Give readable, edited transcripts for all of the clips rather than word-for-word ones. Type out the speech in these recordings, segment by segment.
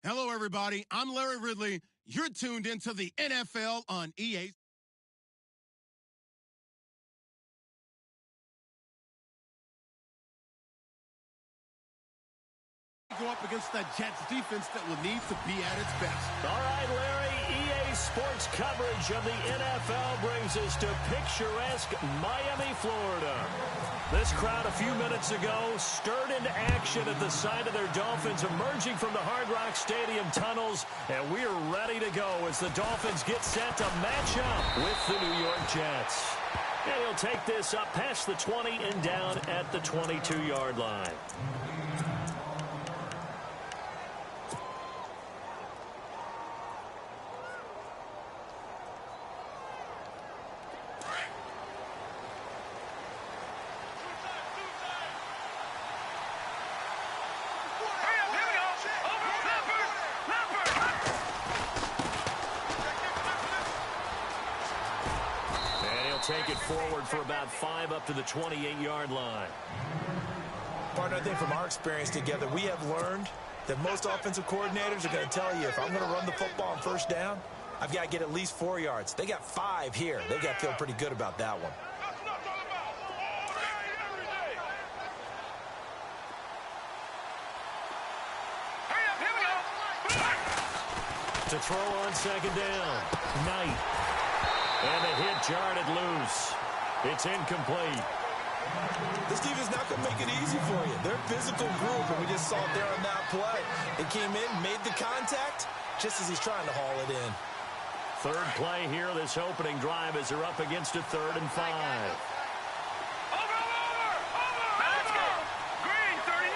Hello, everybody. I'm Larry Ridley. You're tuned into the NFL on EA. Go up against that Jets defense that will need to be at its best. All right, Larry, EA Sports coverage of the NFL brings us to picturesque Miami, Florida. This crowd a few minutes ago stirred into action at the sight of their Dolphins emerging from the Hard Rock Stadium tunnels, and we're ready to go as the Dolphins get set to match up with the New York Jets. And he'll take this up past the 20 and down at the 22-yard line. Take it forward for about 5 up to the 28-yard line. Partner, I think from our experience together, we have learned that most offensive coordinators are going to tell you, if I'm going to run the football on first down, I've got to get at least 4 yards. They got 5 here. They've got to feel pretty good about that one. To throw on second down. Knight. And the hit jarred it loose. It's incomplete. This defense not going to make it easy for you. They're a physical group, and we just saw it there on that play. It came in, made the contact, just as he's trying to haul it in. Third play here, this opening drive, as they're up against a 3rd and 5. Green, 39!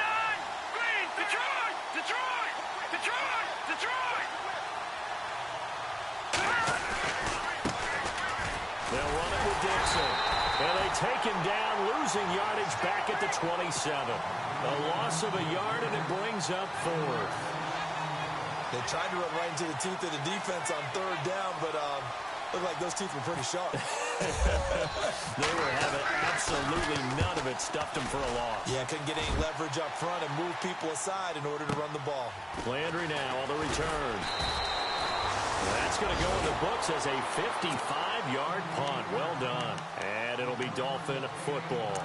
Green, Detroit! Detroit! Detroit! Detroit! They'll run it with Dixon. And they take him down, losing yardage back at the 27. A loss of a yard, and it brings up 4th. They tried to run right into the teeth of the defense on 3rd down, but looked like those teeth were pretty sharp. They were having absolutely none of it, stuffed them for a loss. Yeah, couldn't get any leverage up front and move people aside in order to run the ball. Landry now on the return. That's going to go in the books as a 55-yard punt. Well done. And it'll be Dolphin football.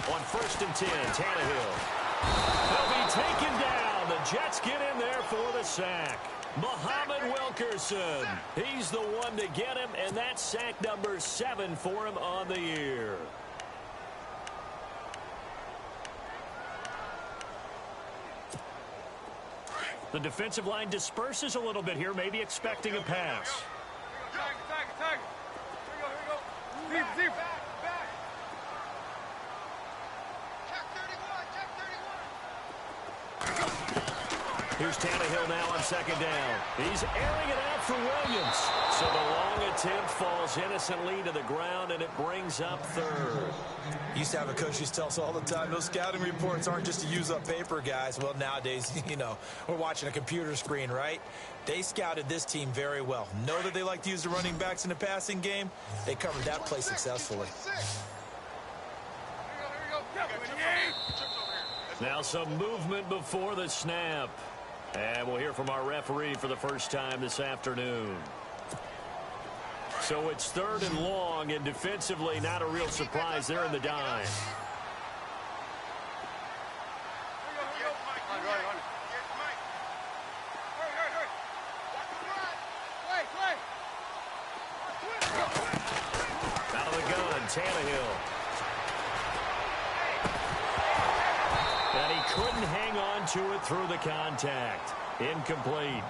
On 1st and 10, Tannehill. He'll be taken down. The Jets get in there for the sack. Muhammad Wilkerson. He's the one to get him, and that's sack number 7 for him on the year. The defensive line disperses a little bit here, maybe expecting a pass. Tag. Here we go. Deep. Here's Tannehill now on 2nd down. He's airing it out for Williams. So the long attempt falls innocently to the ground, and it brings up 3rd. Used to have a coach who used to tell us all the time, those scouting reports aren't just to use up paper, guys. Well, nowadays, we're watching a computer screen, right? They scouted this team very well. Know that they like to use the running backs in the passing game. They covered that play successfully. Now some movement before the snap. And we'll hear from our referee for the first time this afternoon. So it's 3rd and long, and defensively not a real surprise there in the dime. Out of the gun, Tannehill. And he couldn't hang on to it through the contact. Incomplete.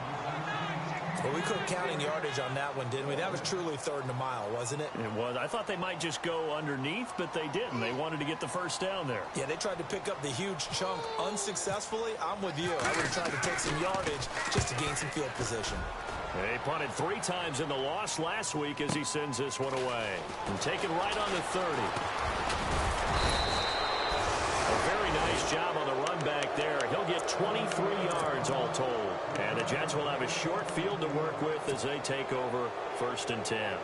Well, we couldn't count any yardage on that one, didn't we? That was truly 3rd and a mile, wasn't it? It was. I thought they might just go underneath, but they didn't. They wanted to get the first down there. Yeah, they tried to pick up the huge chunk unsuccessfully. I'm with you. I would have tried to take some yardage just to gain some field position. He punted 3 times in the loss last week as he sends this one away. And taken right on the 30. A very nice job on the run back there. He'll get 23 yards all told. And the Jets will have a short field to work with as they take over 1st and 10.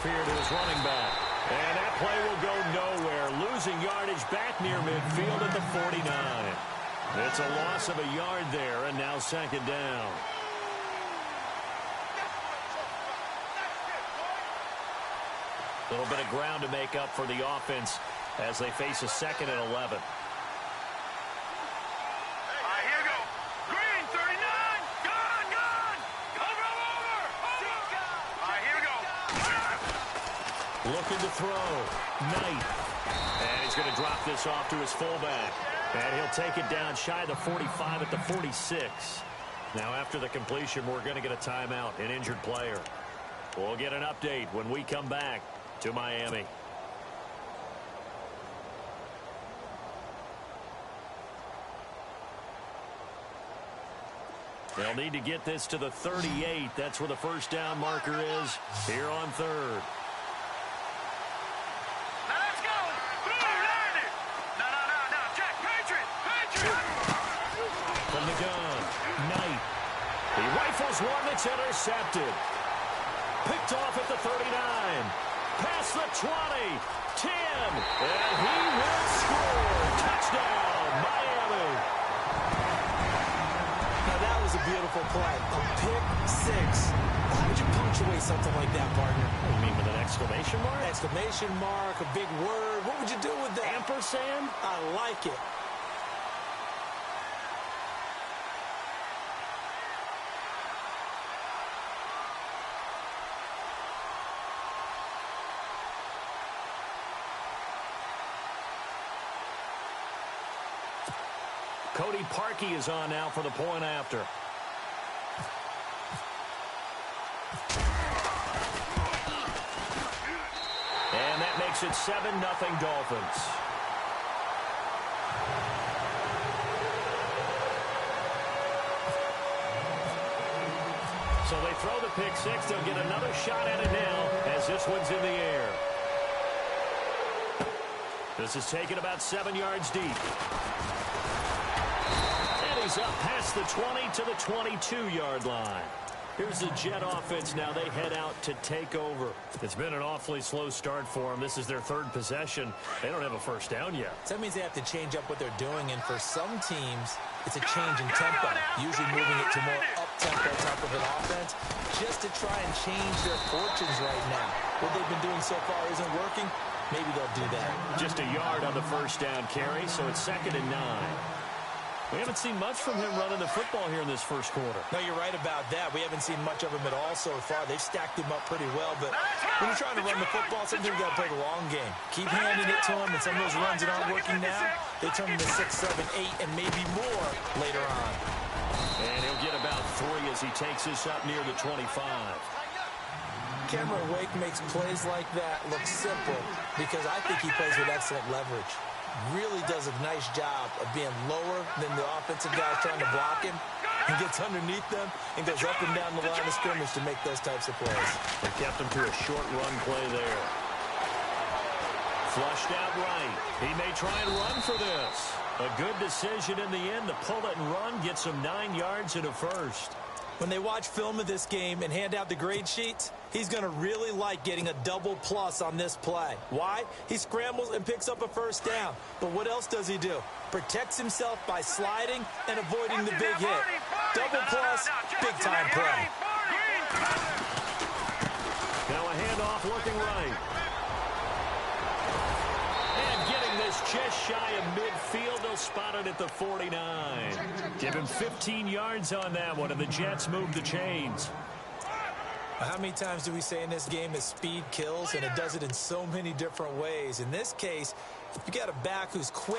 Here to his running back. And that play will go nowhere. Losing yardage back near midfield at the 49. It's a loss of a yard there, and now 2nd down. A little bit of ground to make up for the offense as they face a 2nd and 11. Looking to throw. Knight. And he's going to drop this off to his fullback. And he'll take it down shy of the 45 at the 46. Now after the completion, we're going to get a timeout, an injured player. We'll get an update when we come back to Miami. They'll need to get this to the 38. That's where the 1st down marker is here on 3rd. From the gun, Knight. He rifles one that's intercepted. Picked off at the 39. Past the 20. 10. And he will score. Touchdown, Miami. Now that was a beautiful play. A pick 6. How would you punctuate something like that, partner? What do you mean, with an exclamation mark? Exclamation mark, a big word. What would you do with that? Ampersand? I like it. Cody Parkey is on now for the point after. And that makes it 7-0 Dolphins. So they throw the pick 6. They'll get another shot at it now as this one's in the air. This is taken about 7 yards deep. He's up past the 20 to the 22-yard line. Here's the Jet offense now. They head out to take over. It's been an awfully slow start for them. This is their 3rd possession. They don't have a 1st down yet. So that means they have to change up what they're doing, and for some teams, it's a change in tempo, usually moving it to more up-tempo type of an offense, just to try and change their fortunes right now. What they've been doing so far isn't working. Maybe they'll do that. Just a yard on the 1st down carry, so it's 2nd and 9. We haven't seen much from him running the football here in this 1st quarter. No, you're right about that. We haven't seen much of him at all so far. They've stacked him up pretty well, but when you're trying to run the football, sometimes you've got to play the long game. Keep handing it to him, and some of those runs that aren't working now, they turn into 6, 7, 8, and maybe more later on. And he'll get about 3 as he takes this up near the 25. Cameron Wake makes plays like that look simple because I think he plays with excellent leverage. Really does a nice job of being lower than the offensive guys trying to block him. He gets underneath them and goes up and down the line of scrimmage to make those types of plays. They kept him to a short run play there. Flushed out right. He may try and run for this. A good decision in the end to pull it and run, gets him 9 yards and a 1st. When they watch film of this game and hand out the grade sheets, he's going to really like getting a double plus on this play. Why? He scrambles and picks up a 1st down. But what else does he do? Protects himself by sliding and avoiding the big hit. Double plus, big-time play. Now a handoff looking right. And getting this just shy of midfield. They'll spot it at the 49. Give him 15 yards on that one, and the Jets move the chains. How many times do we say in this game that speed kills, and it does it in so many different ways? In this case, you got a back who's quick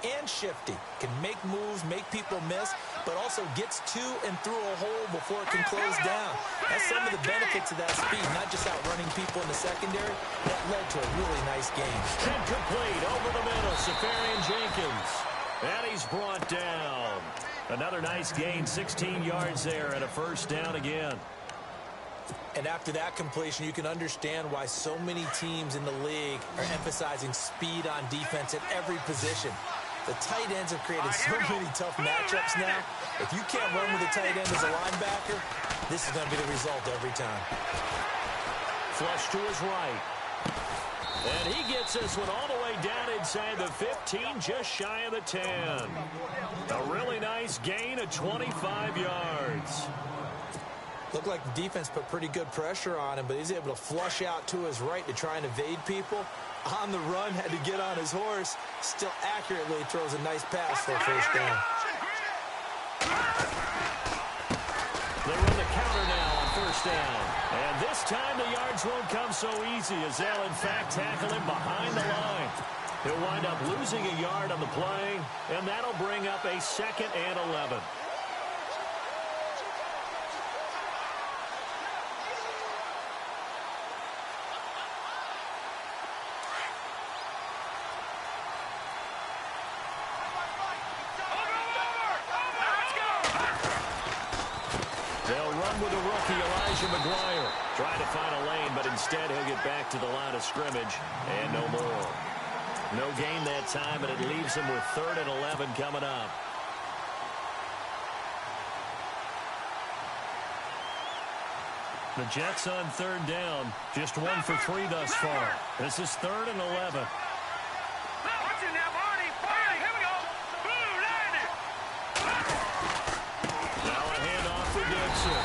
and shifty. Can make moves, make people miss, but also gets to and through a hole before it can close down. That's some of the benefits of that speed, not just outrunning people in the secondary. That led to a really nice game. Incomplete over the middle, Safarian Jenkins. And he's brought down. Another nice gain, 16 yards there, and a first down again. And after that completion, you can understand why so many teams in the league are emphasizing speed on defense at every position. The tight ends have created so many tough matchups now. If you can't run with a tight end as a linebacker, this is going to be the result every time. Flush to his right. And he gets this one all the way down inside the 15, just shy of the 10. A really nice gain of 25 yards. Looked like the defense put pretty good pressure on him, but he's able to flush out to his right to try and evade people. On the run, had to get on his horse. Still accurately throws a nice pass for a first down. They run the counter now on first down. And this time the yards won't come so easy as they'll, in fact, tackle him behind the line. He'll wind up losing a yard on the play, and that'll bring up a 2nd and 11. McGuire trying to find a lane, but instead he'll get back to the line of scrimmage and no more. No gain that time, and it leaves him with 3rd and 11 coming up. The Jets on 3rd down, just 1 for 3 thus far. This is 3rd and 11. Watch it now, Barney. Barney, here we go. Boom, landed. Now a handoff for Dixon.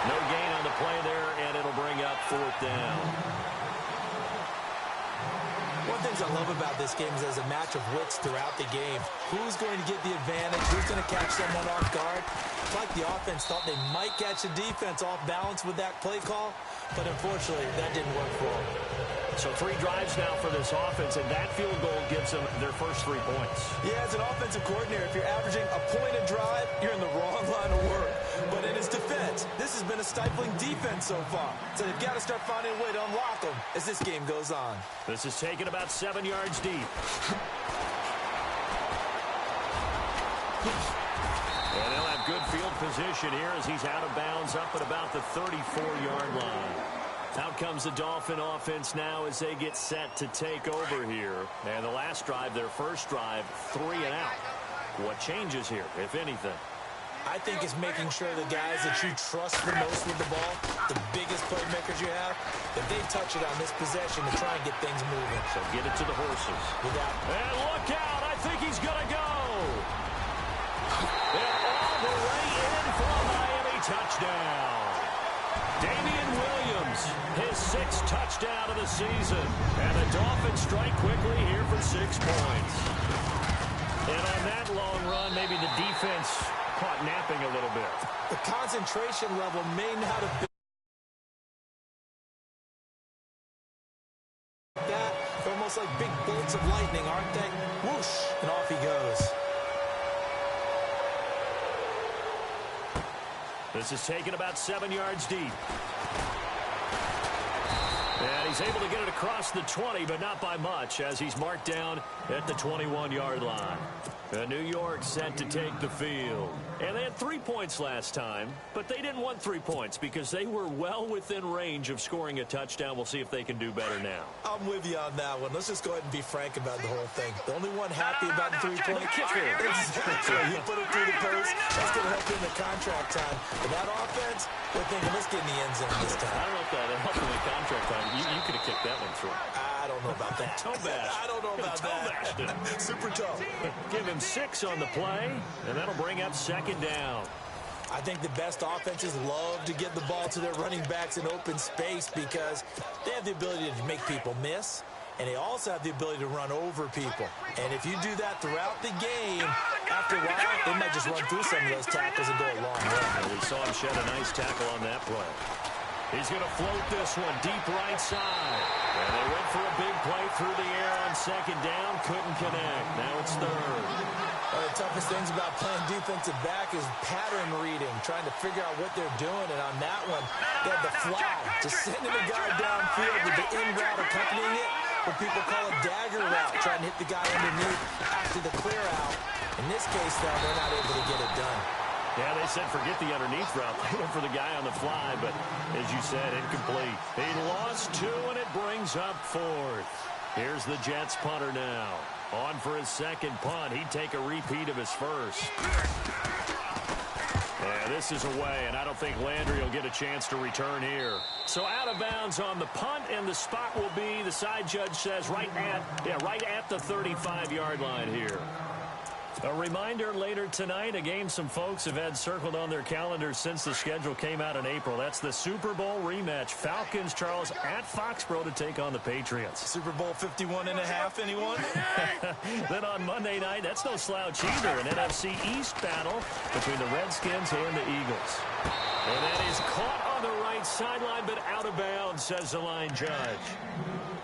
No gain on the play there, and it'll bring up 4th down. One of the things I love about this game is there's a match of wits throughout the game. Who's going to get the advantage? Who's going to catch someone off guard? It's like the offense thought they might catch the defense off balance with that play call, but unfortunately, that didn't work for them. So 3 drives now for this offense, and that field goal gives them their first 3 points. Yeah, as an offensive coordinator, if you're averaging a point a drive, you're in the wrong line of work. But in his defense, this has been a stifling defense so far. So they've got to start finding a way to unlock them as this game goes on. This is taken about 7 yards deep. And they'll have good field position here as he's out of bounds up at about the 34-yard line. Out comes the Dolphin offense now as they get set to take over here. And the last drive, their first drive, 3 and out. What changes here, if anything? I think it's making sure the guys that you trust the most with the ball, the biggest playmakers you have, that they touch it on this possession to try and get things moving. So get it to the horses. And look out! I think he's going to go! And all the way in for a Miami touchdown. Damian Williams, his 6th touchdown of the season. And the Dolphins strike quickly here for 6 points. And on that long run, maybe the defense caught napping a little bit. The concentration level may not have been that. They're almost like big bolts of lightning, aren't they? Whoosh, and off he goes. This is taken about 7 yards deep. And he's able to get it across the 20, but not by much, as he's marked down at the 21-yard line. New York set to take the field. And they had 3 points last time, but they didn't want 3 points because they were well within range of scoring a touchdown. We'll see if they can do better now. I'm with you on that one. Let's just go ahead and be frank about the whole thing. The only one happy about the 3-point kicker. Exactly. You put it through the post. That's going to help you in the contract time. But that offense, they're thinking, let's get in the end zone this time. I don't know if that helped in the contract time. You could have kicked that one through. I don't know about that. Toe bash. I don't know about that. Super toe. Give him 6 on the play, and that'll bring up 2nd down. I think the best offenses love to get the ball to their running backs in open space because they have the ability to make people miss, and they also have the ability to run over people. And if you do that throughout the game, after a while, they might just run through some of those tackles and go a long way. And we saw him shed a nice tackle on that play. He's going to float this one deep right side. And they went for a big play through the air on second down. Couldn't connect. Now it's third. One of the toughest things about playing defensive back is pattern reading, trying to figure out what they're doing. And on that one, they had the fly, just sending the guy downfield with the in route accompanying it, what people call a dagger route, trying to hit the guy underneath after the clear out. In this case, though, they're not able to get it done. Yeah, they said forget the underneath route. They went for the guy on the fly, but as you said, incomplete. He lost 2, and it brings up 4th. Here's the Jets punter now. On for his second punt. He'd take a repeat of his first. Yeah, this is away, and I don't think Landry will get a chance to return here. So out of bounds on the punt, and the spot will be, the side judge says, right at the 35-yard line here. A reminder later tonight, a game some folks have had circled on their calendars since the schedule came out in April. That's the Super Bowl rematch. Falcons, Charles, at Foxborough to take on the Patriots. Super Bowl 51.5, anyone? Then on Monday night, that's no slouch either. An NFC East battle between the Redskins and the Eagles. And that is caught on the right sideline, but out of bounds, says the line judge.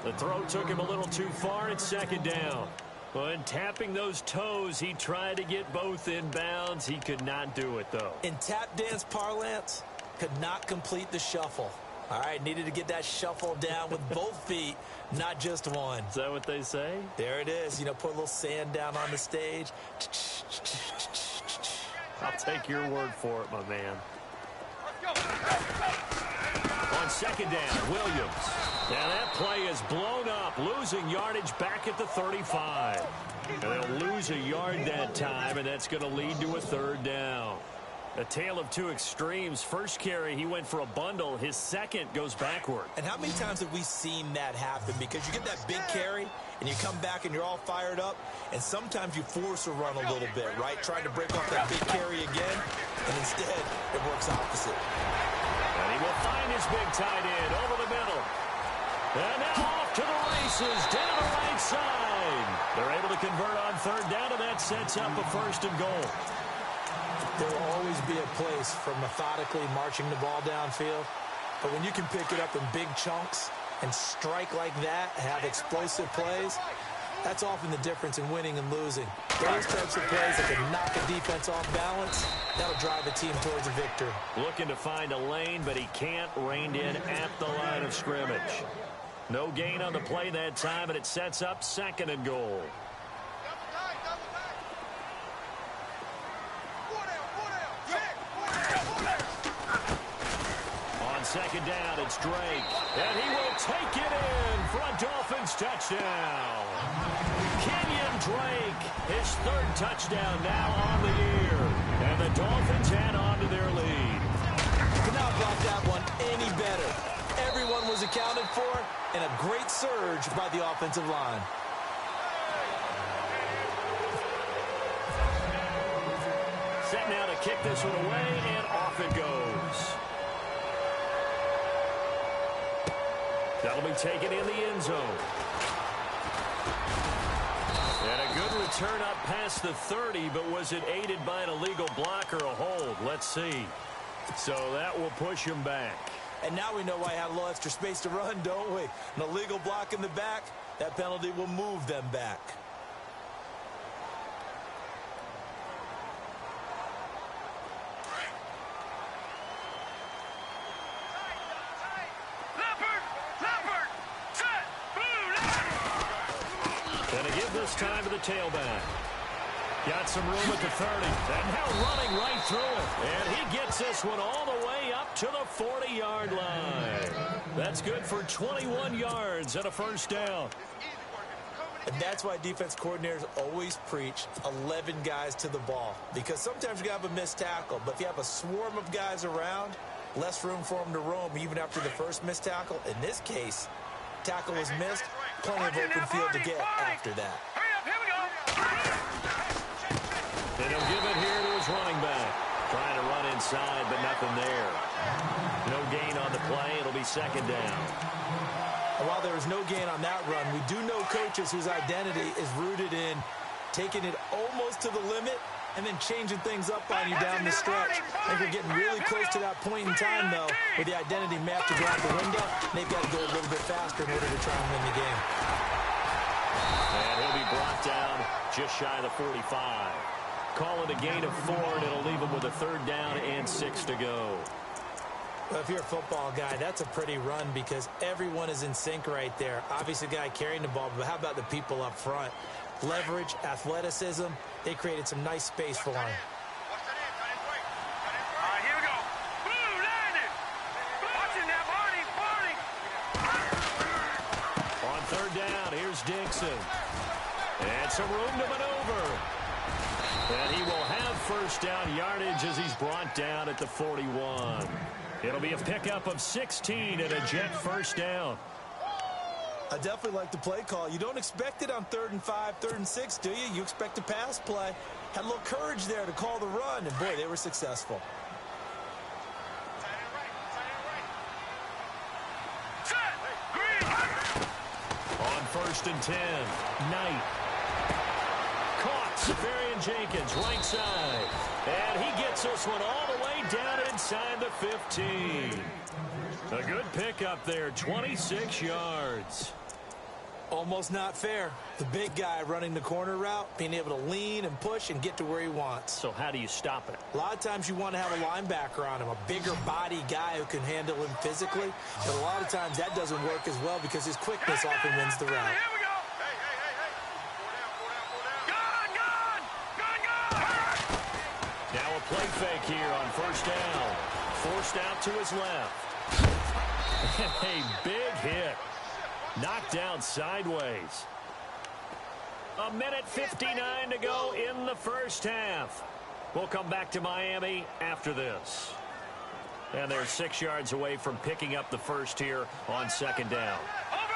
The throw took him a little too far. It's second down. When tapping those toes, he tried to get both in bounds. He could not do it, though. In tap dance parlance, could not complete the shuffle. All right, needed to get that shuffle down with both feet, not just one. Is that what they say? There it is. You know, put a little sand down on the stage. I'll take your word for it, my man. On second down, Williams. Now that play is blown up, losing yardage back at the 35. And they'll lose a yard that time, and that's going to lead to a third down. A tale of two extremes. First carry, he went for a bundle. His second goes backward. And how many times have we seen that happen? Because you get that big carry, and you come back and you're all fired up, and sometimes you force a run a little bit, right? Trying to break off that big carry again, and instead it works opposite. And he will find his big tight end over the middle. And now off to the races, down the right side. They're able to convert on third down, and that sets up a first and goal. There will always be a place for methodically marching the ball downfield. But when you can pick it up in big chunks and strike like that, have explosive plays, that's often the difference in winning and losing. Those types of plays that can knock a defense off balance, that'll drive a team towards a victory. Looking to find a lane, but he can't. Reined in at the line of scrimmage. No gain on the play that time, and it sets up second and goal. On second down, it's Drake. And he will take it in for a Dolphins touchdown. Kenyon Drake, his third touchdown now on the year. And the Dolphins add on to their lead. Could not block that one any better. Everyone was accounted for, and a great surge by the offensive line. Set now to kick this one away, and off it goes. That'll be taken in the end zone. And a good return up past the 30, but was it aided by an illegal block or a hold? Let's see. So that will push him back. And now we know why I had a little extra space to run, don't we? An illegal block in the back, that penalty will move them back. Gonna give this time to the tailback. Got some room at the 30. And now running right through it. And he gets this one all the way up to the 40-yard line. That's good for 21 yards and a first down. And that's why defense coordinators always preach 11 guys to the ball. Because sometimes you have a missed tackle. But if you have a swarm of guys around, less room for them to roam even after the first missed tackle. In this case, tackle was missed. Plenty of open field to get after that. And he'll give it here to his running back. Trying to run inside, but nothing there. No gain on the play. It'll be second down. And while there is no gain on that run, we do know coaches whose identity is rooted in taking it almost to the limit and then changing things up on you down the stretch. I think we're getting really close to that point in time, though, where the identity map to go out the window, and they've got to go a little bit faster in order to try and win the game. And he'll be brought down just shy of the 45. Call it a gain of 4, and it'll leave him with a 3rd down and 6 to go. Well, if you're a football guy, that's a pretty run because everyone is in sync right there. Obviously, the guy carrying the ball, but how about the people up front? Leverage, athleticism, they created some nice space for him. All right, here we go. Blue, landed. Watching that, Barney. On 3rd down, here's Dixon. And some room to maneuver. And he will have 1st down yardage as he's brought down at the 41. It'll be a pickup of 16 and a Jet 1st down. I definitely like the play call. You don't expect it on 3rd and 5, 3rd and 6, do you? You expect a pass play. Had a little courage there to call the run, and boy, they were successful. On 1st and 10, Knight. Caught, Safarian Jenkins, right side. And he gets this one all the way down inside the 15. A good pickup there, 26 yards. Almost not fair. The big guy running the corner route, being able to lean and push and get to where he wants. So how do you stop it? A lot of times you want to have a linebacker on him, a bigger body guy who can handle him physically. But a lot of times that doesn't work as well because his quickness often wins the route. Here we go. Hey. Gun. Now a play fake here on 1st down. Forced out to his left. A big hit. Knocked down sideways. 1:59 to go in the 1st half. We'll come back to Miami after this. And they're 6 yards away from picking up the 1st here on 2nd down. Over. All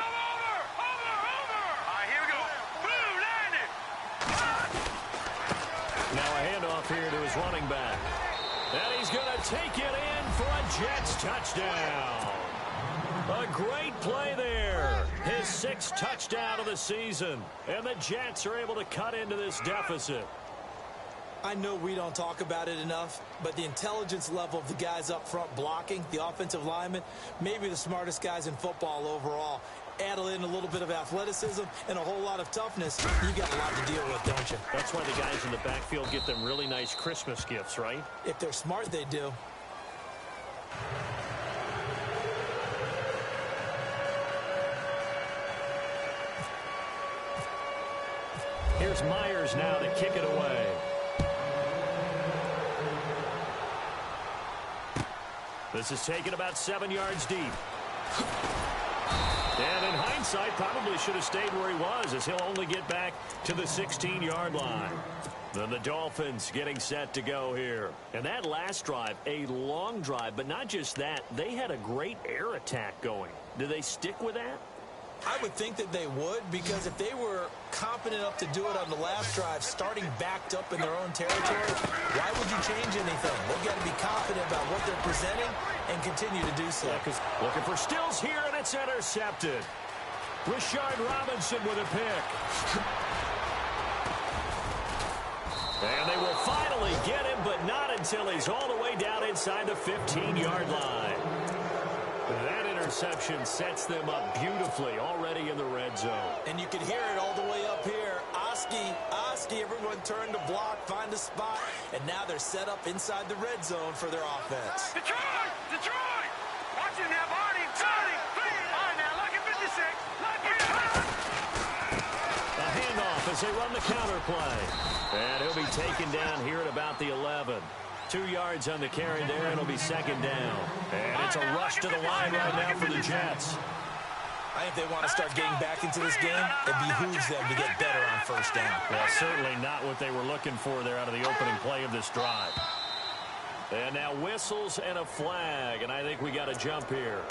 right, here we go. Blue, landed. Now a handoff here to his running back. And he's going to take it in for a Jets touchdown. A great play there. His 6th touchdown of the season. And the Jets are able to cut into this deficit. I know we don't talk about it enough, but the intelligence level of the guys up front blocking, the offensive linemen, maybe the smartest guys in football overall. Add in a little bit of athleticism and a whole lot of toughness, you got a lot to deal with, don't you? That's why the guys in the backfield get them really nice Christmas gifts, right? If they're smart, they do. Here's Myers now to kick it away. This is taken about 7 yards deep. And in hindsight, probably should have stayed where he was, as he'll only get back to the 16-yard line. Then the Dolphins getting set to go here. And that last drive, a long drive, but not just that. They had a great air attack going. Do they stick with that? I would think that they would, because if they were confident enough to do it on the last drive, starting backed up in their own territory, why would you change anything? They've got to be confident about what they're presenting and continue to do so. Yeah, 'cause looking for Stills here, and it's intercepted. Rashard Robinson with a pick. And they will finally get him, but not until he's all the way down inside the 15-yard line. That interception sets them up beautifully already in the red zone. And you can hear it all the way up here. Oski, everyone turned to block, find a spot, and now they're set up inside the red zone for their offense. Detroit! Watching that, Barney. All right, now, lucky 56. A handoff as they run the counter play. And he'll be taken down here at about the 11. 2 yards on the carry there, and it'll be 2nd down. And it's a rush to the line right now for the Jets. I think they want to start getting back into this game. It behooves them to get better on 1st down. Well, certainly not what they were looking for there out of the opening play of this drive. And now whistles and a flag, and I think we got a jump here.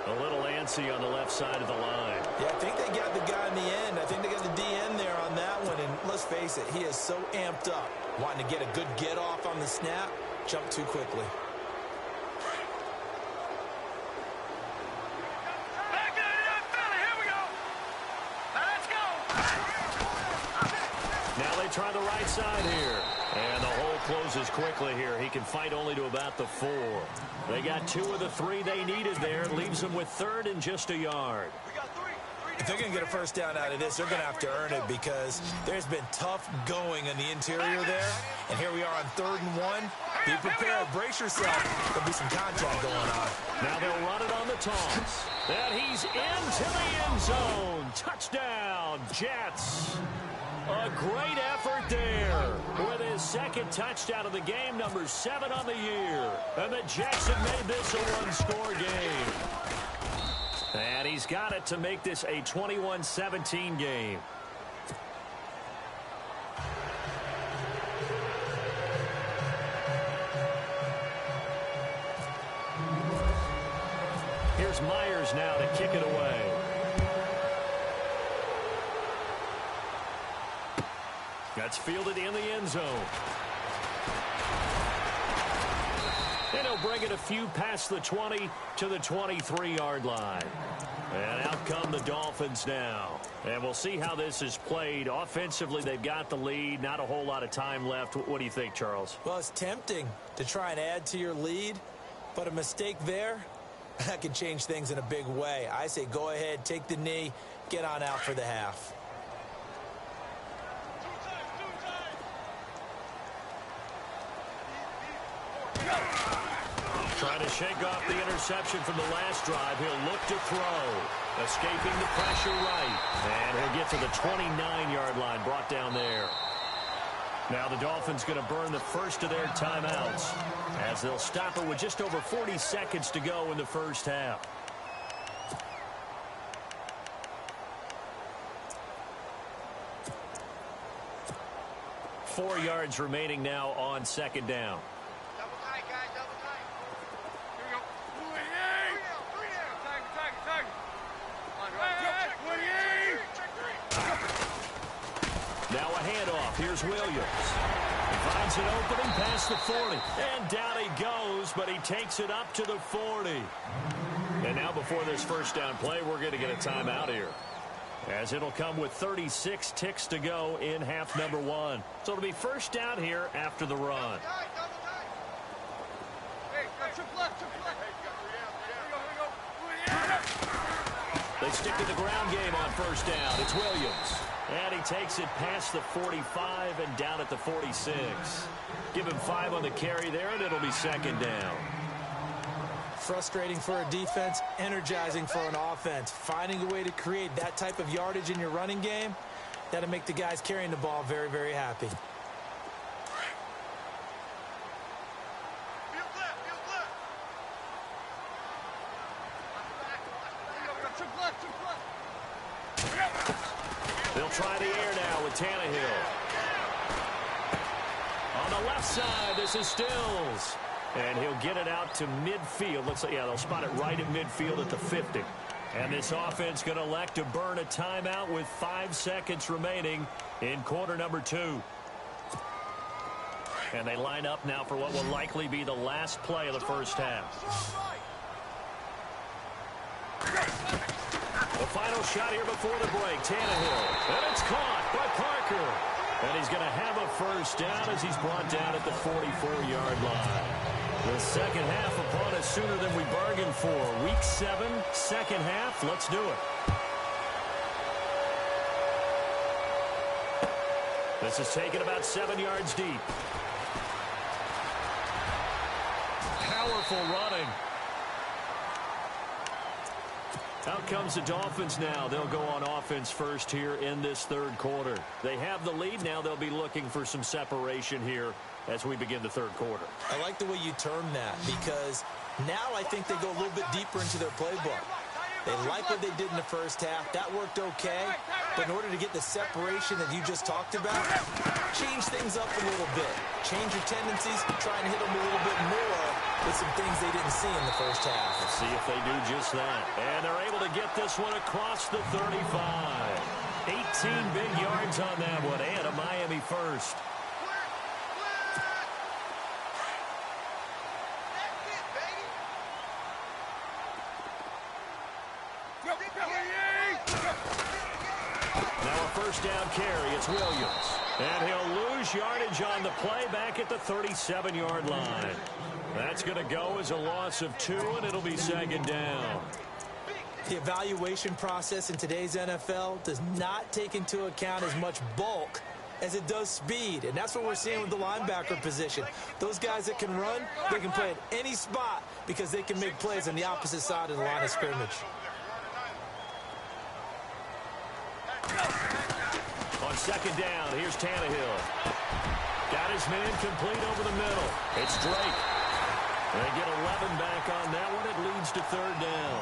A little antsy on the left side of the line. Yeah, I think they got the guy in the end. I think they got the DN there on that one, and let's face it, he is so amped up. Wanting to get a good get off on the snap, jump too quickly. Now they try the right side here. And the hole closes quickly here. He can fight only to about the 4. They got 2 of the 3 they needed there. Leaves them with 3rd and just a yard. If they're going to get a first down out of this, they're going to have to earn it because there's been tough going in the interior there. And here we are on 3rd and 1. Be prepared. Brace yourself. There'll be some contact going on. Now they'll run it on the toss. And he's into the end zone. Touchdown, Jets. A great effort there with his 2nd touchdown of the game, number 7 on the year. And the Jets have made this a one-score game. And he's got it to make this a 21-17 game. Here's Myers now to kick it away. That's fielded in the end zone. And he'll bring it a few past the 20 to the 23-yard line. And out come the Dolphins now. And we'll see how this is played. Offensively, they've got the lead. Not a whole lot of time left. What do you think, Charles? Well, it's tempting to try and add to your lead, but a mistake there, that can change things in a big way. I say go ahead, take the knee, get on out for the half. Trying to shake off the interception from the last drive. He'll look to throw. Escaping the pressure right. And he'll get to the 29-yard line, brought down there. Now the Dolphins going to burn the first of their timeouts as they'll stop it with just over 40 seconds to go in the first half. Four yards remaining now on 2nd down. Now a handoff. Here's Williams. He finds an opening past the 40. And down he goes, but he takes it up to the 40. And now before this first down play, we're going to get a timeout here, as it'll come with 36 ticks to go in half number 1. So it'll be first down here after the run. They stick to the ground game on first down. It's Williams. And he takes it past the 45 and down at the 46. Give him 5 on the carry there, and it'll be 2nd down. Frustrating for a defense, energizing for an offense. Finding a way to create that type of yardage in your running game, that'll make the guys carrying the ball very, very happy. They'll try the air now with Tannehill. On the left side, this is Stills. And he'll get it out to midfield. Looks like, yeah, they'll spot it right at midfield at the 50. And this offense going to elect to burn a timeout with 5 seconds remaining in quarter number 2. And they line up now for what will likely be the last play of the first half. The final shot here before the break, Tannehill. And it's caught by Parker. And he's going to have a first down as he's brought down at the 44-yard line. The second half upon us sooner than we bargained for. Week 7, second half. Let's do it. This is taken about 7 yards deep. Powerful running. Out comes the Dolphins now. They'll go on offense first here in this third quarter. They have the lead now. They'll be looking for some separation here as we begin the third quarter. I like the way you term that, because now I think they go a little bit deeper into their playbook. They like what they did in the first half. That worked okay. But in order to get the separation that you just talked about, change things up a little bit. Change your tendencies, try and hit them a little bit more with some things they didn't see in the first half. Let's see if they do just that. And they're able to get this one across the 35. 18 big yards on that one, and a Miami first. Now a first down carry. It's Williams. And he'll lose yardage on the play back at the 37-yard line. That's going to go as a loss of 2, and it'll be second down. The evaluation process in today's NFL does not take into account as much bulk as it does speed, and that's what we're seeing with the linebacker position. Those guys that can run, they can play at any spot because they can make plays on the opposite side of the line of scrimmage. On second down, here's Tannehill. Got his man complete over the middle. It's Drake. They get 11 back on that one. It leads to third down.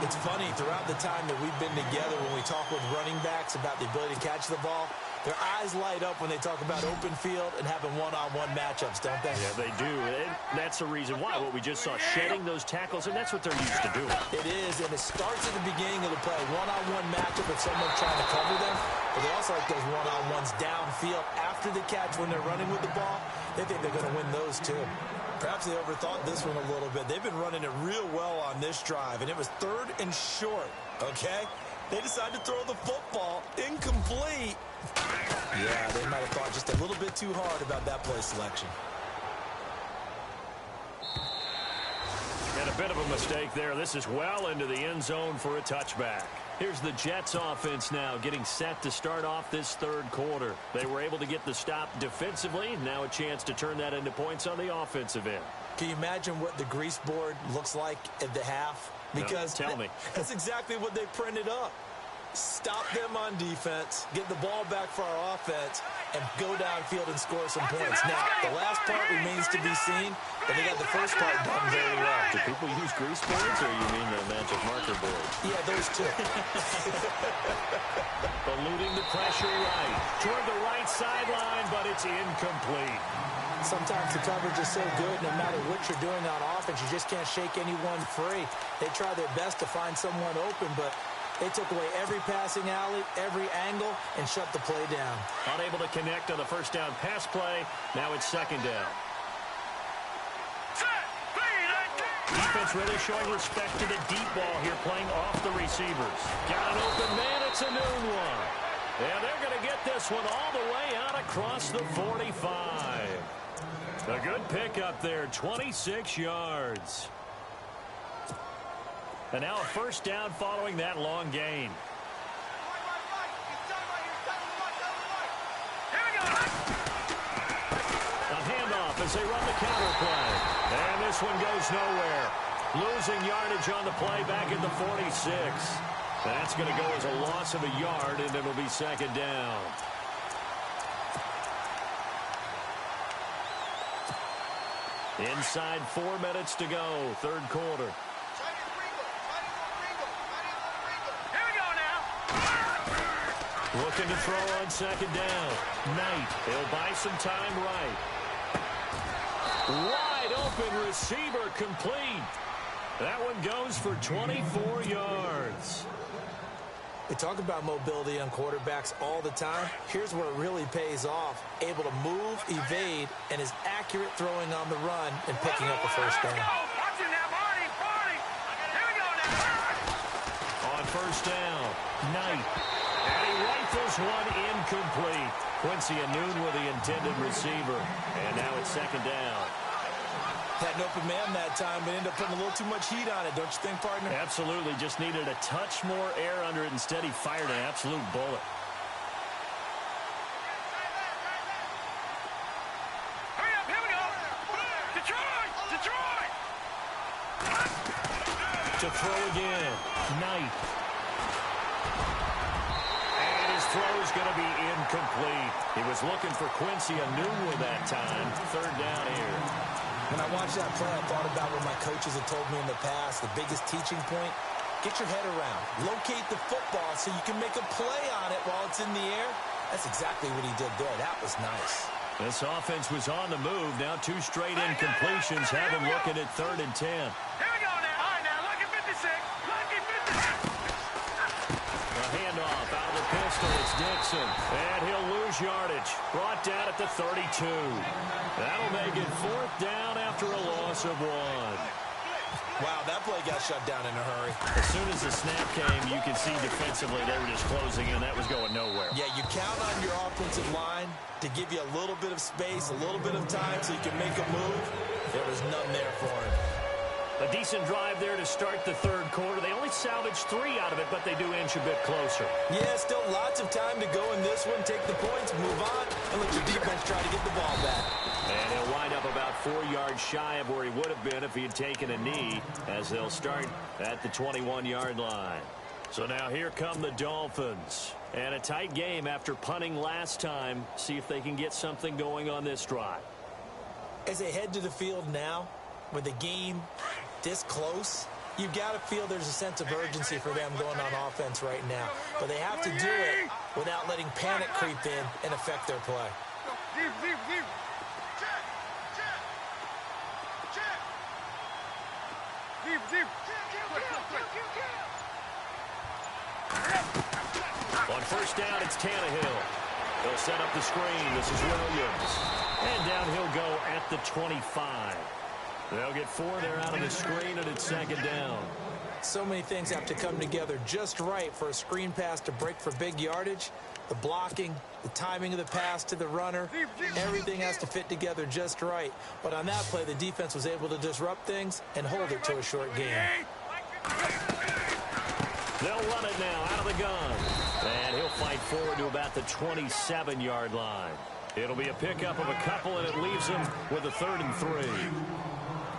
It's funny, throughout the time that we've been together, when we talk with running backs about the ability to catch the ball, their eyes light up when they talk about open field and having one-on-one matchups, don't they? Yeah, they do. And that's the reason why. What we just saw, shedding those tackles, and that's what they're used to doing. It is, and it starts at the beginning of the play. One-on-one matchup with someone trying to cover them, but they also like those one-on-ones downfield after the catch when they're running with the ball. They think they're going to win those, too. Perhaps they overthought this one a little bit. They've been running it real well on this drive, and it was 3rd and short, okay? They decided to throw the football incomplete. Yeah, they might have thought just a little bit too hard about that play selection. And a bit of a mistake there. This is well into the end zone for a touchback. Here's the Jets offense now getting set to start off this third quarter. They were able to get the stop defensively. Now a chance to turn that into points on the offensive end. Can you imagine what the grease board looks like at the half? Because no, tell me. That's exactly what they printed up. Stop them on defense, get the ball back for our offense, and go downfield and score some points. Now, the last part remains to be seen, but they got the first part done very well. Do people use grease boards, or you mean the magic marker board? Yeah, those two. Eluding the pressure right. Toward the right sideline, but it's incomplete. Sometimes the coverage is so good, no matter what you're doing on offense, you just can't shake anyone free. They try their best to find someone open, but they took away every passing alley, every angle, and shut the play down. Unable to connect on the first down pass play. Now it's second down. Defense really showing respect to the deep ball here, playing off the receivers. Got an open man. It's a noon one. And they're going to get this one all the way out across the 45. A good pickup there, 26 yards. And now a first down following that long gain. A handoff as they run the counter play. And this one goes nowhere. Losing yardage on the play back at the 46. That's going to go as a loss of a yard, and it'll be second down. Inside 4 minutes to go, third quarter. Looking to throw on second down. Knight, he'll buy some time right. Wide open receiver complete. That one goes for 24 yards. We talk about mobility on quarterbacks all the time. Here's where it really pays off. Able to move, evade, and is accurate throwing on the run and picking up a first down. On first down, Knight. And he rifles one incomplete. Quincy Anoon with the intended receiver. And now it's second down. Had an open man that time, but ended up putting a little too much heat on it, don't you think, partner? Absolutely. Just needed a touch more air under it. Instead, he fired an absolute bullet. Hurry up, here we go. Detroit! Detroit! To throw again. Knight. And his throw is going to be incomplete. He was looking for Quincy Anoon with that time. Third down here. When I watched that play, I thought about what my coaches had told me in the past. The biggest teaching point, get your head around. Locate the football so you can make a play on it while it's in the air. That's exactly what he did there. That was nice. This offense was on the move. Now 2 straight incompletions have him looking at 3rd and 10. Here we go now. All right, now, lucky 56. Lucky 56. A handoff out of the pistol. It's Dixon. And he'll lose yardage. Brought down at the 32. That'll make it 4th down after a loss of 1. Wow, that play got shut down in a hurry. As soon as the snap came, you could see defensively they were just closing in. That was going nowhere. Yeah, you count on your offensive line to give you a little bit of space, a little bit of time so you can make a move. There was none there for him. A decent drive there to start the third quarter. They only salvaged 3 out of it, but they do inch a bit closer. Yeah, still lots of time to go in this one. Take the points, move on, and let your defense try to get the ball back. And he'll wind up about 4 yards shy of where he would have been if he had taken a knee, as they'll start at the 21-yard line. So now here come the Dolphins. And a tight game after punting last time. See if they can get something going on this drive. As they head to the field now, with the game this close, you've got to feel there's a sense of urgency for them going on offense right now. But they have to do it without letting panic creep in and affect their play. On first down, it's Tannehill. They'll set up the screen. This is Williams. And down he'll go at the 25. They'll get 4 there out of the screen, and it's second down. So many things have to come together just right for a screen pass to break for big yardage. The blocking, the timing of the pass to the runner, everything has to fit together just right. But on that play, the defense was able to disrupt things and hold it to a short game. They'll run it now out of the gun. And he'll fight forward to about the 27-yard line. It'll be a pickup of a couple, and it leaves him with a 3rd and 3.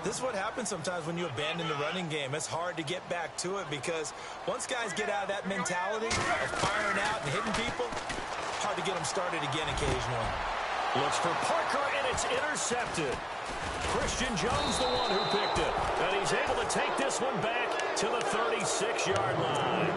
This is what happens sometimes when you abandon the running game. It's hard to get back to it because once guys get out of that mentality of firing out and hitting people, hard to get them started again occasionally. Looks for Parker, and it's intercepted. Christian Jones, the one who picked it. And he's able to take this one back to the 36-yard line.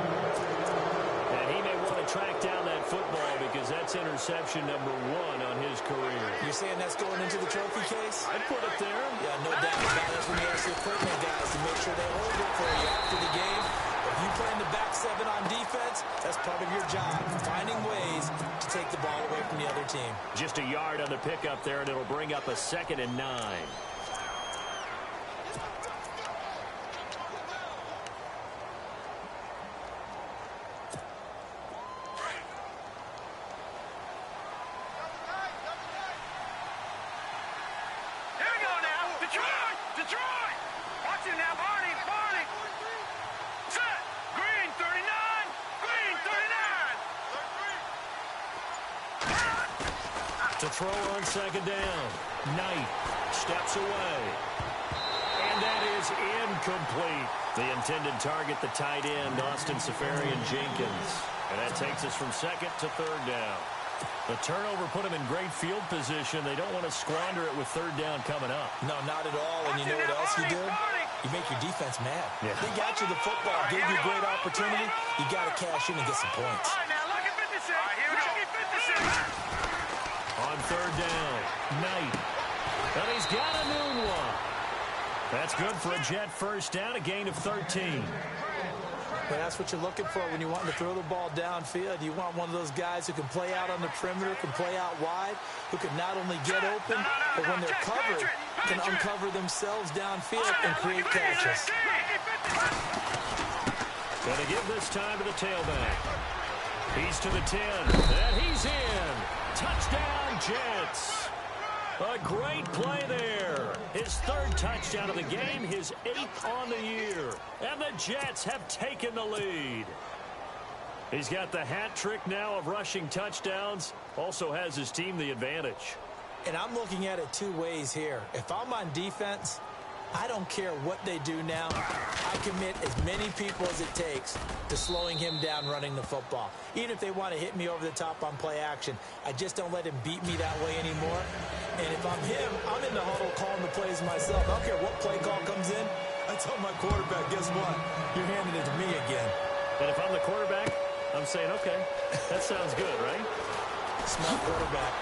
And he may want to track down that football because that's interception number 1 on his career. You're saying that's going into the trophy case? I'd put it there. Yeah, no doubt about it. That's when you ask the equipment guys to make sure they hold it for you after the game. If you play in the back 7 on defense, that's part of your job, finding ways to take the ball away from the other team. Just a yard on the pickup there, and it'll bring up a 2nd and 9. Detroit! Watch it now, Barney! Set! Green 39! Green 39! To throw on 2nd down. Knight steps away. And that is incomplete. The intended target, the tight end, Austin Seferian-Jenkins. And that takes us from 2nd to 3rd down. The turnover put them in great field position. They don't want to squander it with 3rd down coming up. No, not at all. And you know what else you did? You make your defense mad. Yeah. They got you the football, gave you a great opportunity. You got to cash in and get some points. All right, now look at 56. All right, here we go. 56. On 3rd down, Knight. And he's got a new one. That's good for a Jet first down, a gain of 13. But that's what you're looking for when you want to throw the ball downfield. You want one of those guys who can play out on the perimeter, can play out wide, who can not only get open, but when they're covered, can uncover themselves downfield and create catches. Going to give this time to the tailback. He's to the 10, and he's in. Touchdown, Jets. A great play there. His 3rd touchdown of the game, his 8th on the year. And the Jets have taken the lead. He's got the hat trick now of rushing touchdowns. Also has his team the advantage. And I'm looking at it 2 ways here. If I'm on defense, I don't care what they do now. I commit as many people as it takes to slowing him down running the football. Even if they want to hit me over the top on play action, I just don't let him beat me that way anymore. And if I'm him, I'm in the huddle calling the plays myself. I don't care what play call comes in. I tell my quarterback, guess what? You're handing it to me again. And if I'm the quarterback, I'm saying, okay, that sounds good, right? Smart quarterback.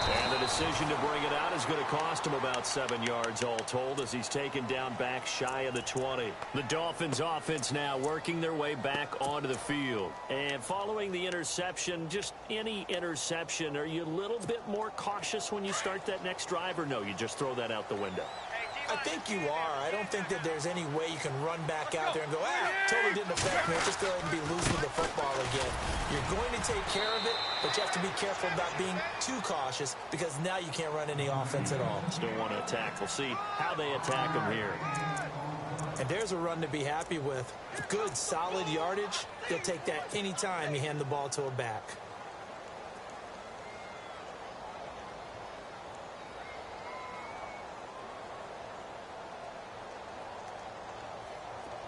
And the decision to bring it out is going to cost him about 7 yards all told as he's taken down back shy of the 20. The Dolphins offense now working their way back onto the field. And following the interception, just any interception, are you a little bit more cautious when you start that next drive or no? You just throw that out the window? Hey, I think you are. I don't think that there's any way you can run back out there and go, totally didn't affect me. I'll just go ahead and be loose with the football again. You're going to take care of it, but you have to be careful about being too cautious because now you can't run any offense at all. Still want to attack. We'll see how they attack him here. And there's a run to be happy with. Good, solid yardage. You'll take that any time you hand the ball to a back.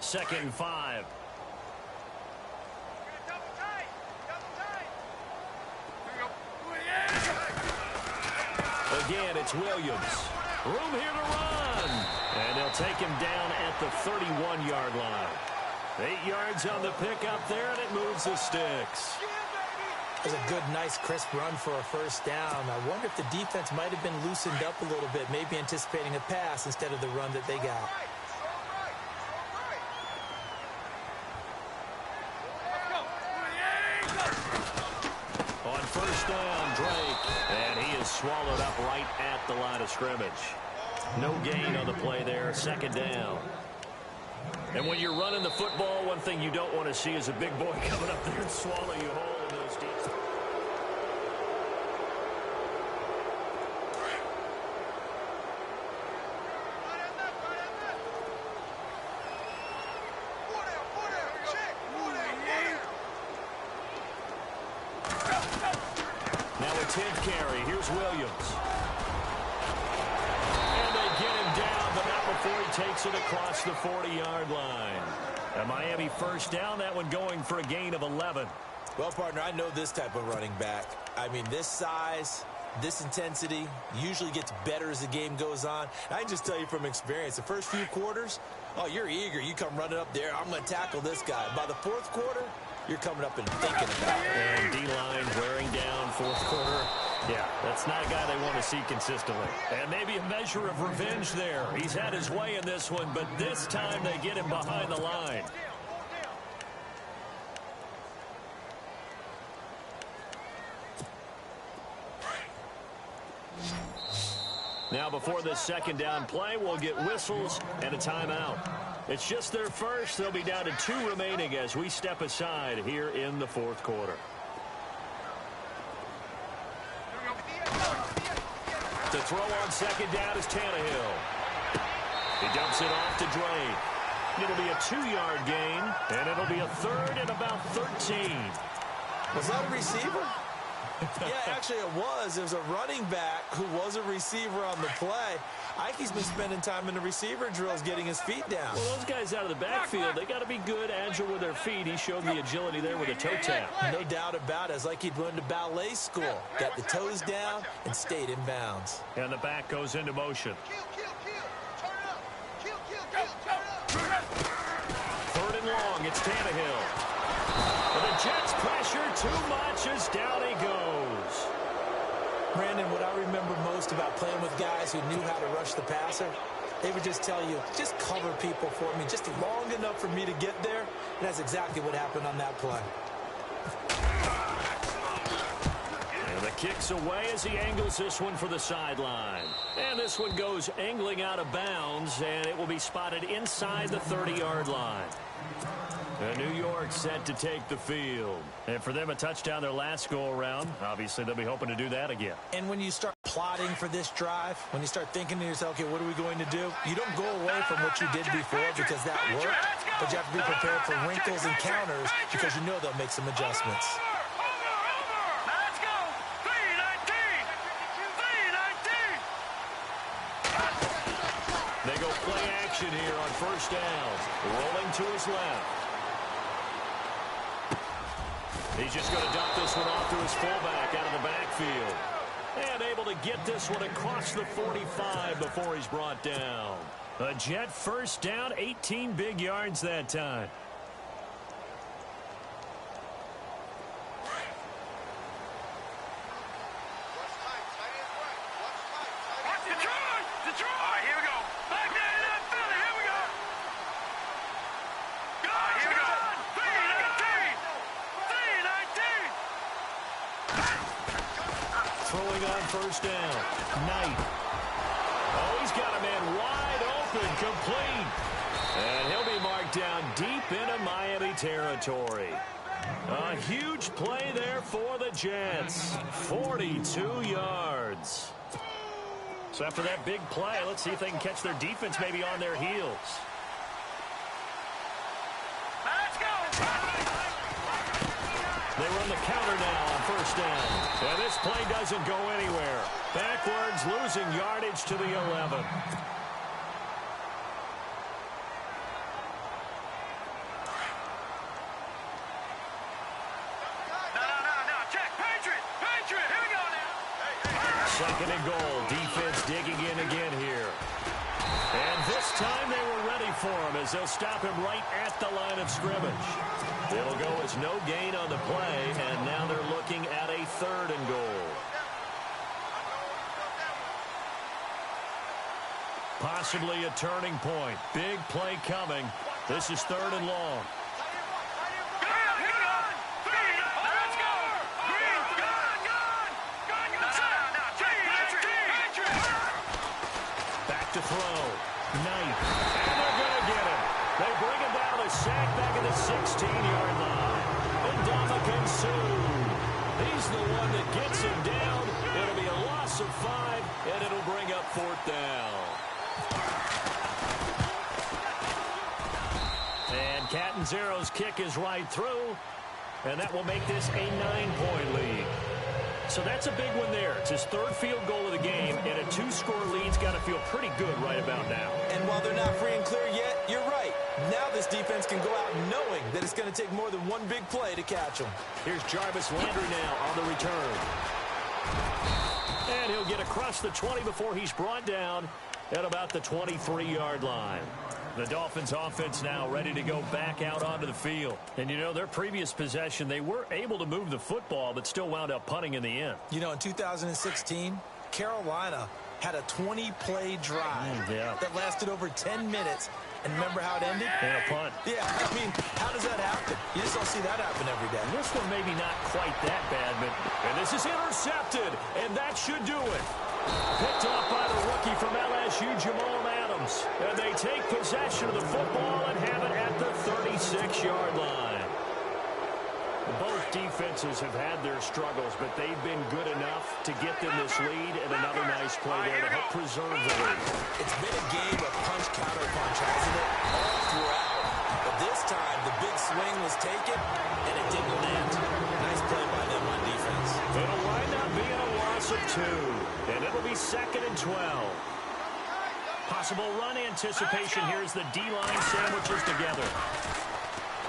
Second and 5. Again, it's Williams. Room here to run. And they'll take him down at the 31-yard line. 8 yards on the pickup there, and it moves the sticks. That was a good, nice, crisp run for a first down. I wonder if the defense might have been loosened up a little bit, maybe anticipating a pass instead of the run that they got. On first down, Drake, and he is swallowed up right at the line of scrimmage. No gain on the play there, second down. And when you're running the football, one thing you don't want to see is a big boy coming up there and swallow you whole in those deep. Now a 10th carry. Here's Williams. And they get him down, but not before he takes it across the 40-yard line. A Miami first down, that one going for a gain of 11. Well, partner, I know this type of running back. I mean, this size, this intensity usually gets better as the game goes on. I can just tell you from experience, the first few quarters, oh, you're eager. You come running up there, I'm going to tackle this guy. By the fourth quarter, you're coming up and thinking about it. And D-line wearing down fourth quarter. Yeah, that's not a guy they want to see consistently. And maybe a measure of revenge there. He's had his way in this one, but this time they get him behind the line. Now before this second down play, we'll get whistles and a timeout. It's just their first. They'll be down to 2 remaining as we step aside here in the fourth quarter. To throw on second down is Tannehill. He dumps it off to Drake. It'll be a 2-yard gain, and it'll be a third and about 13. Was that a receiver? Yeah, actually it was. It was a running back who was a receiver on the play. Ike's been spending time in the receiver drills getting his feet down. Well, those guys out of the backfield, they got to be good, agile with their feet. He showed the agility there with a toe tap. No doubt about it. It's like he'd went to ballet school. Got the toes down and stayed in bounds. And the back goes into motion. Third and long, it's Tannehill. But the Jets pressure too much as down he goes. Brandon, what I remember most about playing with guys who knew how to rush the passer, they would just tell you, just cover people for me, just long enough for me to get there. And that's exactly what happened on that play. And the kick's away as he angles this one for the sideline. And this one goes angling out of bounds, and it will be spotted inside the 30-yard line. And New York set to take the field. And for them, a touchdown their last go-around. Obviously, they'll be hoping to do that again. And when you start plotting for this drive, when you start thinking to yourself, okay, what are we going to do? You don't go away from what you did before because that worked, but you have to be prepared for wrinkles and counters because you know they'll make some adjustments. Let's go. 3-19. They go play action here on first down. Rolling to his left. He's just going to dump this one off to his fullback out of the backfield. And able to get this one across the 45 before he's brought down. A Jet first down, 18 big yards that time. Detroit! All right, here we go. Back there in that Philly. Here we go. Here we go. 3-19. Throwing on first down. Knight. Oh, he's got a man wide open, complete. And he'll be marked down deep into Miami territory. A huge play there for the Jets. 42 yards. So after that big play, let's see if they can catch their defense maybe on their heels. Let's go. They run the counter now on first down. And this play doesn't go anywhere. Backwards, losing yardage to the 11. No. Check. Patriot. Here we go now. Second and goal. Defense digging in again here. And this time they were ready for him as they'll stop him right at the line of scrimmage. It'll go as no gain on the play, and now they're looking at a third and goal. Possibly a turning point. Big play coming. This is third and long. Back to throw. Knight. And they're going to get him. They bring him down a sack back at the 16-yard line. And Ndamukong Suh. He's the one that gets him down. It'll be a loss of 5, and it'll bring up fourth down. And Catanzaro's kick is right through, and that will make this a 9-point lead. So that's a big one there. It's his third field goal of the game, and a 2-score lead's got to feel pretty good right about now. And while they're not free and clear yet, you're right. Now this defense can go out knowing that it's going to take more than one big play to catch them. Here's Jarvis Landry now on the return. And he'll get across the 20 before he's brought down at about the 23-yard line. The Dolphins offense now ready to go back out onto the field. And, you know, their previous possession, they were able to move the football, but still wound up punting in the end. You know, in 2016, Carolina had a 20-play drive that lasted over 10 minutes. And remember how it ended? And a punt. Yeah, I mean, how does that happen? You just don't see that happen every day. This one maybe not quite that bad, but and this is intercepted, and that should do it. Picked off by the rookie from LSU, Jamal Adams. And they take possession of the football and have it at the 36-yard line. Both defenses have had their struggles, but they've been good enough to get them this lead, and another nice play there to help preserve the lead. It's been a game of punch, counter punch, hasn't it? All throughout. But this time, the big swing was taken, and it didn't land. Nice play by them on defense. It'll wind up being a loss of 2, and it'll be 2nd and 12. Possible run anticipation here as the D-line sandwiches together.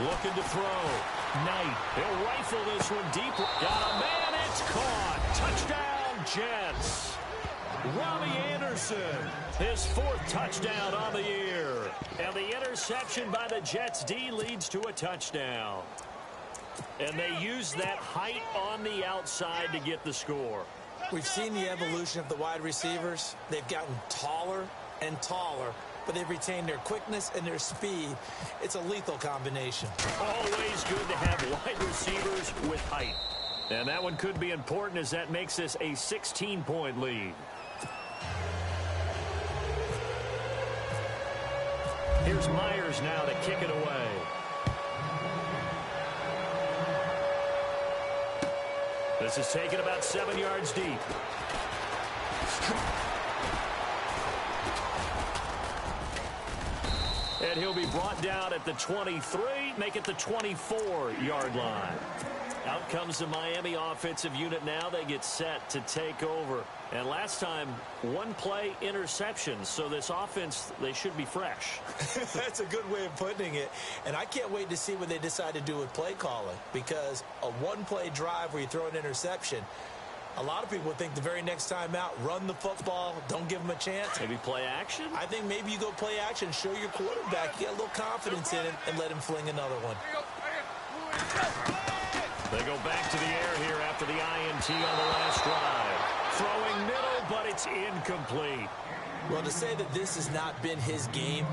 Looking to throw. Knight. He'll rifle this one deep. Got a man. It's caught. Touchdown, Jets. Robbie Anderson. His 4th touchdown on the year. And the interception by the Jets D leads to a touchdown. And they use that height on the outside to get the score. We've seen the evolution of the wide receivers. They've gotten taller and taller, but they've retained their quickness and their speed. It's a lethal combination. Always good to have wide receivers with height. And that one could be important as that makes this a 16-point lead. Here's Myers now to kick it away. This is taken about 7 yards deep. And he'll be brought down at the 23, make it the 24-yard line. Out comes the Miami offensive unit now. They get set to take over. And last time, 1-play interception. So this offense, they should be fresh. That's a good way of putting it. And I can't wait to see what they decide to do with play calling. Because a 1-play drive where you throw an interception, a lot of people think the very next time out, run the football, don't give them a chance. Maybe play action? I think maybe you go play action, show your quarterback, get a little confidence in him, and let him fling another one. They go back to the air here after the INT on the last drive. Throwing middle, but it's incomplete. Well, to say that this has not been his game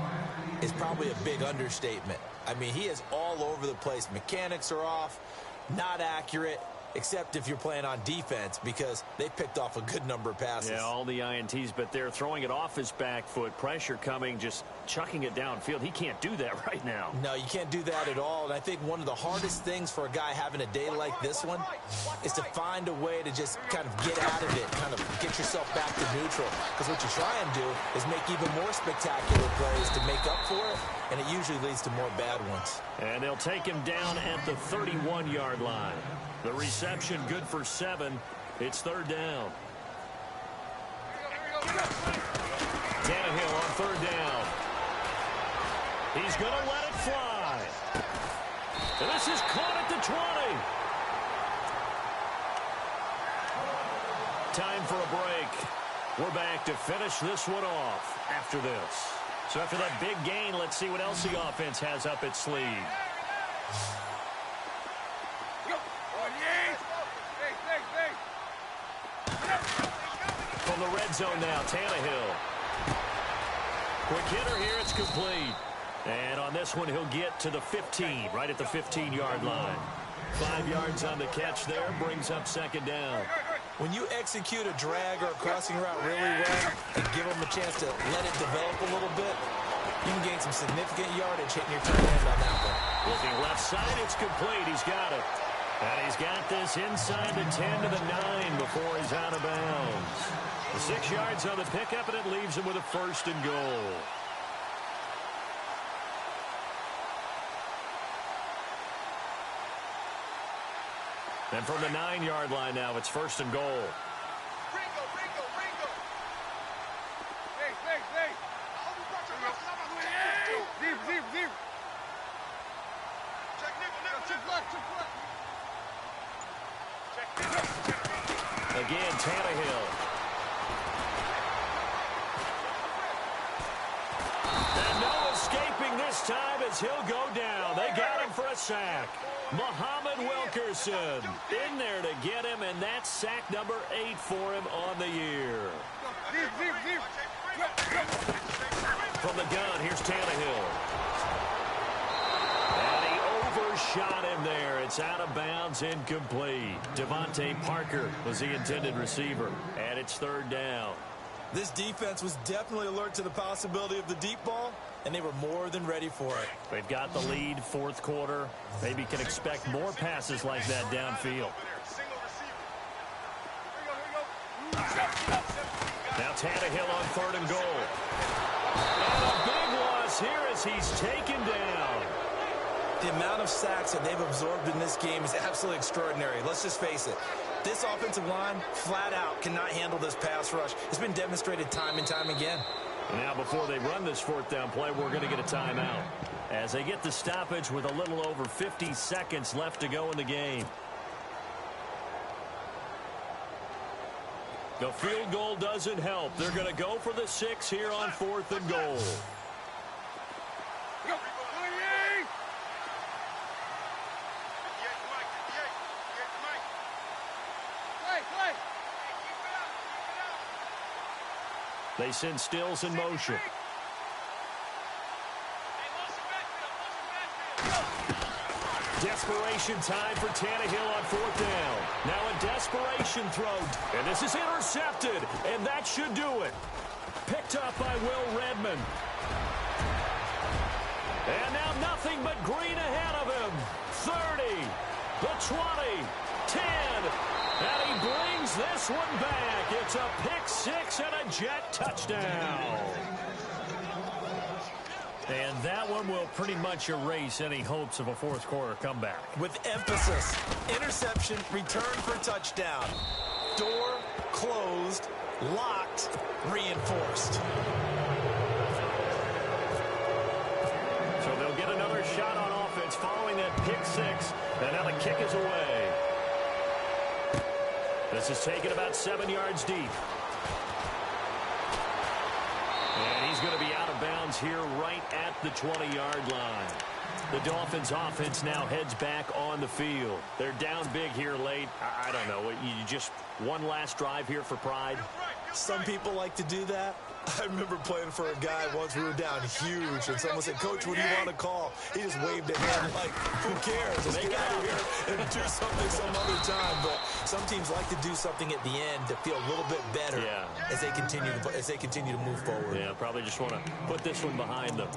is probably a big understatement. I mean, he is all over the place. Mechanics are off, not accurate. except if you're playing on defense, because they picked off a good number of passes. Yeah, all the INTs, but they're throwing it off his back foot. Pressure coming, just chucking it downfield. He can't do that right now. No, you can't do that at all. And I think one of the hardest things for a guy having a day like this one is to find a way to just kind of get out of it, kind of get yourself back to neutral. Because what you try and do is make even more spectacular plays to make up for it, and it usually leads to more bad ones. And they'll take him down at the 31-yard line. The reception good for 7. It's third down. Tannehill on third down. He's going to let it fly. And this is caught at the 20. Time for a break. We're back to finish this one off after this. So after that big gain, let's see what else the offense has up its sleeve. From the red zone now, Tannehill. Quick hitter here, it's complete. And on this one, he'll get to the 15, right at the 15-yard line. 5 yards on the catch there, brings up second down. When you execute a drag or a crossing route really well and give them a chance to let it develop a little bit, you can gain some significant yardage hitting your tight end on that one. Looking left side, it's complete. He's got it. And he's got this inside the 10 to the 9 before he's out of bounds. The 6 yards on the pickup, and it leaves him with a first and goal. And from the 9-yard line now, it's first and goal. Ringo. Hey. Deep. Check nickel. Again, Tannehill. And no escaping this time as he'll go down. They got him for a sack. Muhammad Wilkerson in there to get him, and that's sack number 8 for him on the year. Deep. From the gun, here's Tannehill. And he overshot him there. It's out of bounds, incomplete. Devontae Parker was the intended receiver, and it's third down. This defense was definitely alert to the possibility of the deep ball, and they were more than ready for it. They've got the lead, fourth quarter. Maybe can expect more passes like that downfield. Now Tannehill on third and goal. And a big loss here as he's taken down. The amount of sacks that they've absorbed in this game is absolutely extraordinary. Let's just face it. This offensive line, flat out, cannot handle this pass rush. It's been demonstrated time and time again. Now, before they run this fourth down play, we're going to get a timeout as they get the stoppage with a little over 50 seconds left to go in the game. The field goal doesn't help. They're going to go for the 6 here on fourth and goal. They send Stills in motion. Desperation time for Tannehill on fourth down. Now a desperation throw. And this is intercepted. And that should do it. Picked up by Will Redmond. And now nothing but green ahead of him. 30, the 20, 10. And he brings this one back. It's a pick 6 and a jet touchdown. And that one will pretty much erase any hopes of a fourth quarter comeback. With emphasis, interception, return for touchdown. Door closed, locked, reinforced. So they'll get another shot on offense following that pick 6. And now the kick is away. This is taken about 7 yards deep. And he's going to be out of bounds here right at the 20-yard line. The Dolphins offense now heads back on the field. They're down big here late. I don't know. You just one last drive here for pride? Some people like to do that. I remember playing for a guy once. We were down huge, and someone said, "Coach, what do you want to call?" He just waved a hand like, "Who cares? Let's get out of here and do something some other time." But some teams like to do something at the end to feel a little bit better as they continue to move forward. Yeah, probably just want to put this one behind them.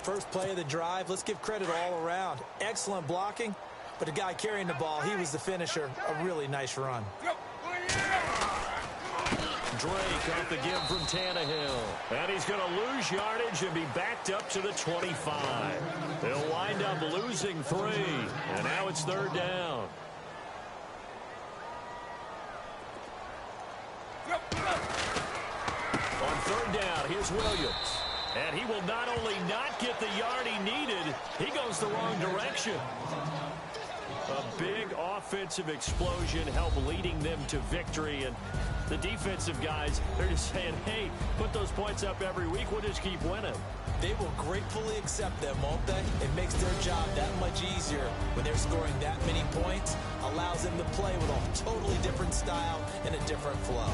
First play of the drive. Let's give credit all around. Excellent blocking, but the guy carrying the ball, he was the finisher. A really nice run. Drake off the give from Tannehill. And he's going to lose yardage and be backed up to the 25. They'll wind up losing 3. And now it's 3rd down. On 3rd down, here's Williams. And he will not only not get the yard he needed, he goes the wrong direction. A big offensive explosion helped leading them to victory. And the defensive guys, they're just saying, hey, put those points up every week. We'll just keep winning. They will gratefully accept them, won't they? It makes their job that much easier when they're scoring that many points. Allows them to play with a totally different style and a different flow.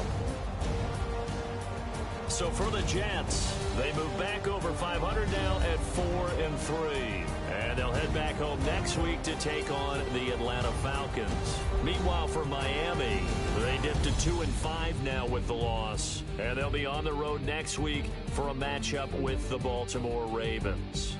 So for the Jets, they move back over 500 now at 4-3. And they'll head back home next week to take on the Atlanta Falcons. Meanwhile, for Miami, they dipped to 2-5 now with the loss. And they'll be on the road next week for a matchup with the Baltimore Ravens.